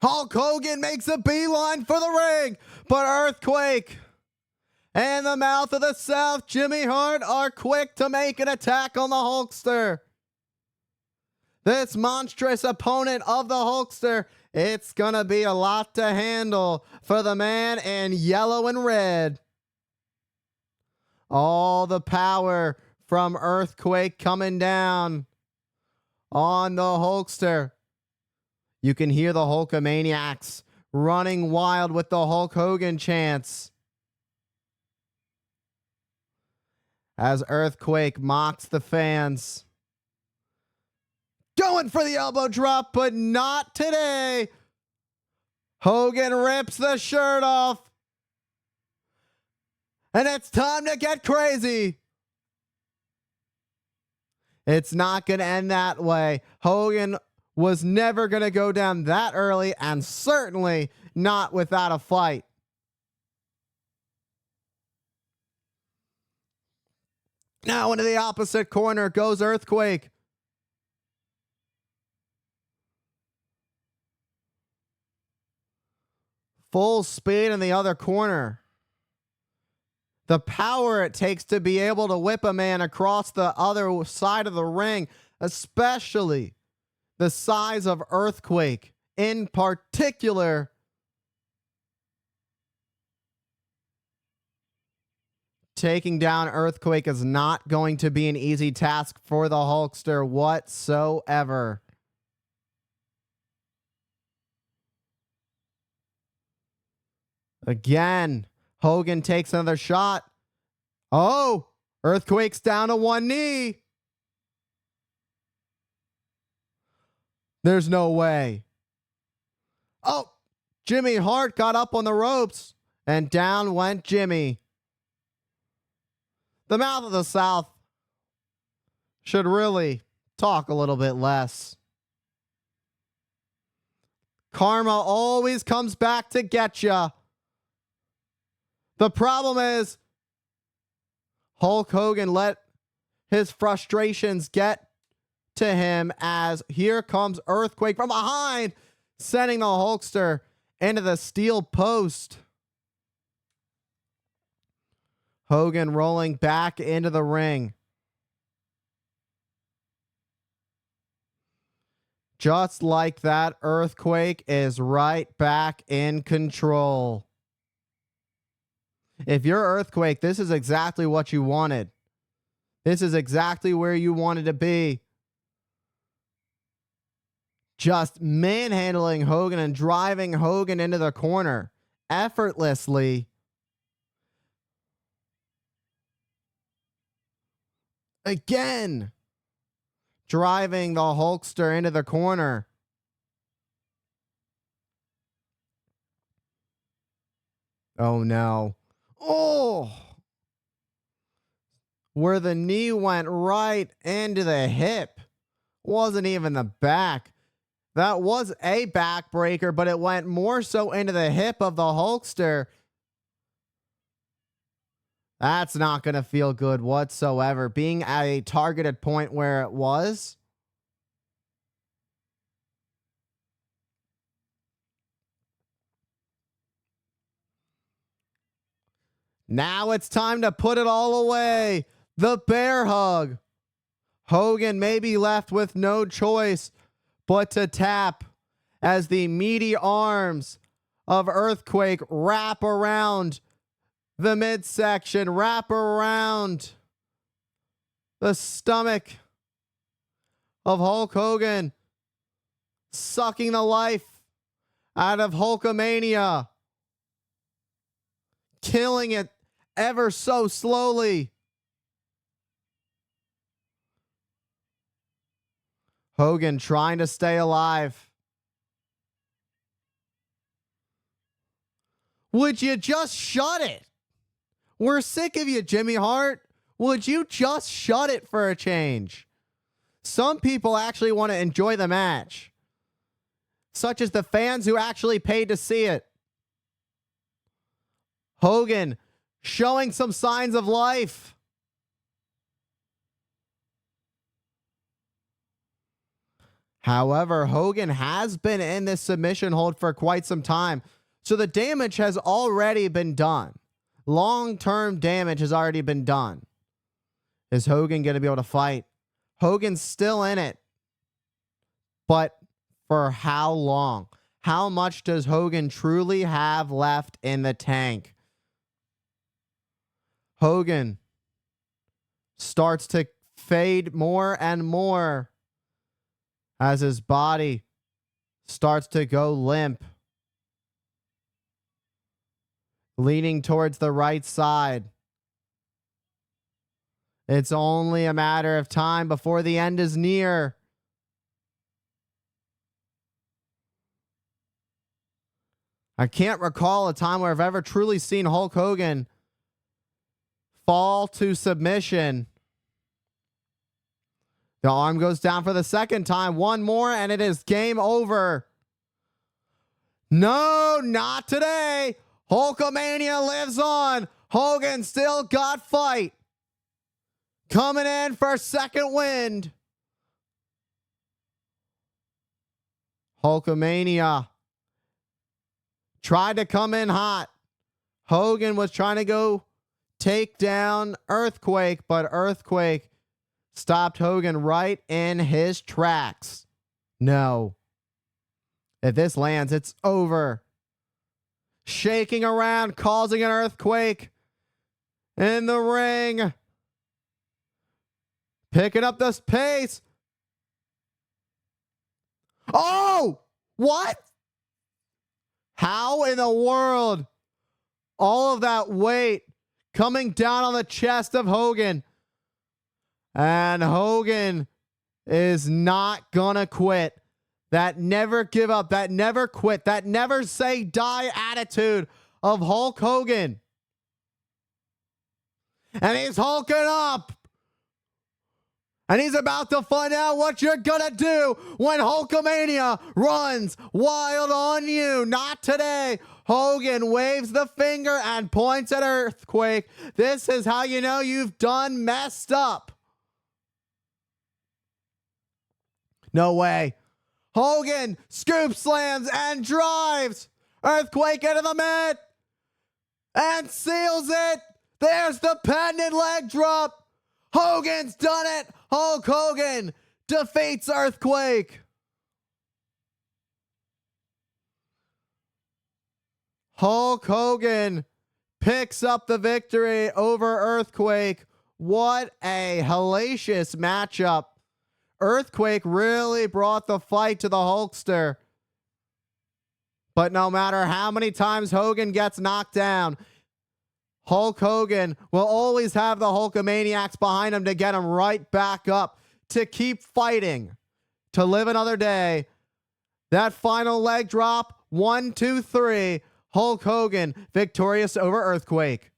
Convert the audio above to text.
Hulk Hogan makes a beeline for the ring, but Earthquake and the Mouth of the South, Jimmy Hart, are quick to make an attack on the Hulkster. This monstrous opponent of the Hulkster, it's gonna be a lot to handle for the man in yellow and red. All the power from Earthquake coming down on the Hulkster. You can hear the Hulkamaniacs running wild with the Hulk Hogan chants as Earthquake mocks the fans. Going for the elbow drop, but not today. Hogan rips the shirt off. And it's time to get crazy. It's not going to end that way. Hogan was never going to go down that early, and certainly not without a fight. Now into the opposite corner goes Earthquake. Full speed in the other corner. The power it takes to be able to whip a man across the other side of the ring, especially the size of Earthquake in particular. Taking down Earthquake is not going to be an easy task for the Hulkster whatsoever. Again, Hogan takes another shot. Oh, Earthquake's down to one knee. There's no way. Oh, Jimmy Hart got up on the ropes, and down went Jimmy. The Mouth of the South should really talk a little bit less. Karma always comes back to get ya. The problem is Hulk Hogan let his frustrations get to him as here comes Earthquake from behind, sending the Hulkster into the steel post. Hogan rolling back into the ring. Just like that, Earthquake is right back in control. If you're Earthquake, this is exactly what you wanted. This is exactly where you wanted to be. Just manhandling Hogan and driving Hogan into the corner effortlessly. Again, driving the Hulkster into the corner. Oh no. Oh, where the knee went right into the hip. Wasn't even the back. That was a backbreaker, but it went more so into the hip of the Hulkster. That's not going to feel good whatsoever. Being at a targeted point where it was. Now it's time to put it all away. The bear hug. Hogan may be left with no choice but to tap as the meaty arms of Earthquake wrap around the midsection, wrap around the stomach of Hulk Hogan, sucking the life out of Hulkamania, killing it ever so slowly. Hogan trying to stay alive. Would you just shut it? We're sick of you, Jimmy Hart. Would you just shut it for a change? Some people actually want to enjoy the match, such as the fans who actually paid to see it. Hogan showing some signs of life. However, Hogan has been in this submission hold for quite some time, so the damage has already been done. Long-term damage has already been done. Is Hogan going to be able to fight? Hogan's still in it. But for how long? How much does Hogan truly have left in the tank? Hogan starts to fade more and more as his body starts to go limp, leaning towards the right side. It's only a matter of time before the end is near. I can't recall a time where I've ever truly seen Hulk Hogan fall to submission. The arm goes down for the second time. One more, and it is game over. No, not today. Hulkamania lives on. Hogan still got fight. Coming in for second wind. Hulkamania tried to come in hot. Hogan was trying to go take down Earthquake, but Earthquake stopped Hogan right in his tracks. No. If this lands, it's over. Shaking around, causing an earthquake in the ring. Picking up this pace. Oh! What? How in the world? All of that weight coming down on the chest of Hogan. And Hogan is not gonna quit. That never give up, that never quit, that never say die attitude of Hulk Hogan. And he's hulking up. And he's about to find out what you're gonna do when Hulkamania runs wild on you. Not today. Hogan waves the finger and points at Earthquake. This is how you know you've done messed up. No way. Hogan scoop slams and drives Earthquake into the mat and seals it. There's the patented leg drop. Hogan's done it. Hulk Hogan defeats Earthquake. Hulk Hogan picks up the victory over Earthquake. What a hellacious matchup. Earthquake really brought the fight to the Hulkster. But no matter how many times Hogan gets knocked down, Hulk Hogan will always have the Hulkamaniacs behind him to get him right back up, to keep fighting, to live another day. That final leg drop, 1, 2, 3, Hulk Hogan victorious over Earthquake.